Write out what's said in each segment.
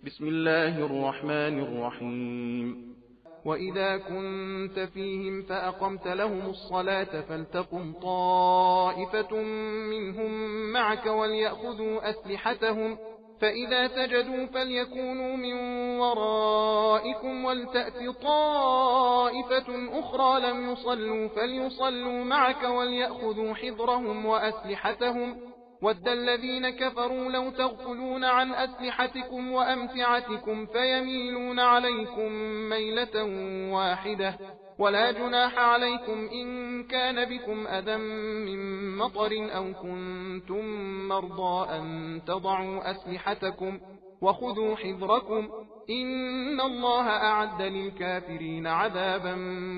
بسم الله الرحمن الرحيم. وإذا كنت فيهم فأقمت لهم الصلاة فلتقم طائفة منهم معك وليأخذوا أسلحتهم، فإذا سجدوا فليكونوا من ورائكم ولتأت طائفة أخرى لم يصلوا فليصلوا معك وليأخذوا حذرهم وأسلحتهم. ود الذين كفروا لو تغفلون عن أسلحتكم وأمتعتكم فيميلون عليكم ميلة واحدة، ولا جناح عليكم إن كان بكم أذى من مطر أو كنتم مرضى أن تضعوا أسلحتكم وخذوا حذركم، إن الله أعد للكافرين عذابا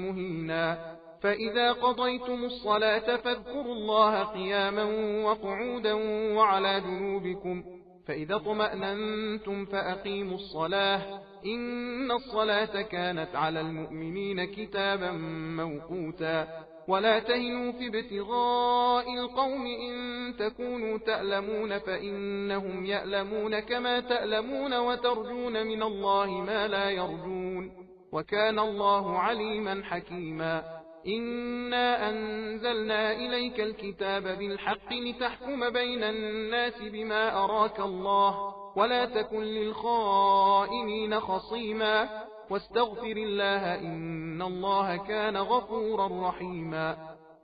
مهينا. فإذا قضيتم الصلاة فاذكروا الله قياما وقعودا وعلى جنوبكم، فإذا اطمأننتم فأقيموا الصلاة، إن الصلاة كانت على المؤمنين كتابا موقوتا. ولا تهنوا في ابتغاء القوم إن تكونوا تألمون فإنهم يألمون كما تألمون وترجون من الله ما لا يرجون، وكان الله عليما حكيما. إنا أنزلنا إليك الكتاب بالحق لتحكم بين الناس بما أراك الله، ولا تكن للخائنين خصيما، واستغفر الله إن الله كان غفورا رحيما.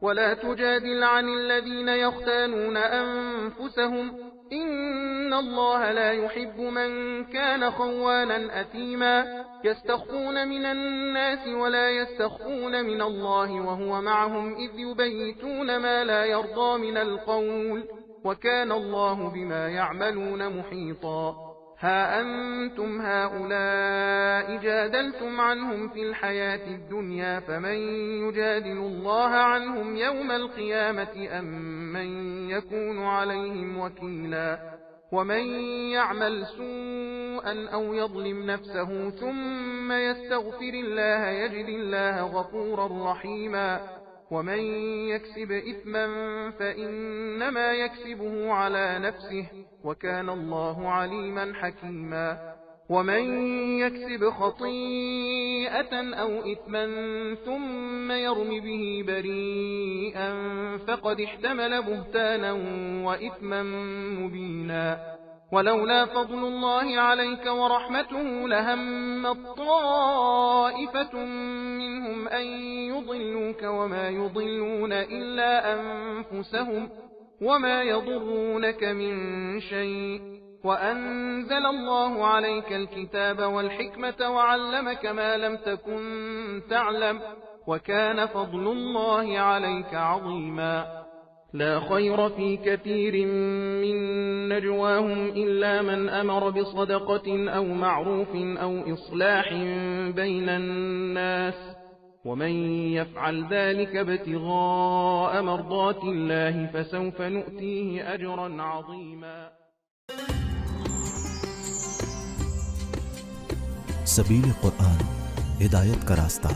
ولا تجادل عن الذين يختانون أنفسهم، إن الله لا يحب من كان خوانا أثيما. يستخفون من الناس ولا يستخفون من الله وهو معهم إذ يبيتون ما لا يرضى من القول، وكان الله بما يعملون محيطا. ها أنتم هؤلاء جادلتم عنهم في الحياة الدنيا، فمن يجادل الله عنهم يوم القيامة أم من يكون عليهم وكيلا. ومن يعمل سوءا أو يظلم نفسه ثم يستغفر الله يجد الله غفورا رحيما. ومن يكسب إثما فإنما يكسبه على نفسه، وكان الله عليما حكيما. ومن يكسب خطيئة أو إثما ثم يرم به بريئا فقد احتمل بهتانا وإثما مبينا. ولولا فضل الله عليك ورحمته لهمت طائفة منهم أن يضلوك وما يضلون إلا أنفسهم وما يضرونك من شيء، وأنزل الله عليك الكتاب والحكمة وعلمك ما لم تكن تعلم، وكان فضل الله عليك عظيما. لا خير في كثير من نجواهم إلا من أمر بصدقة أو معروف أو إصلاح بين الناس، ومن يفعل ذلك ابتغاء مرضات الله فسوف نؤتيه أجرا عظيما. सबील कुरान हिदायत का रास्ता।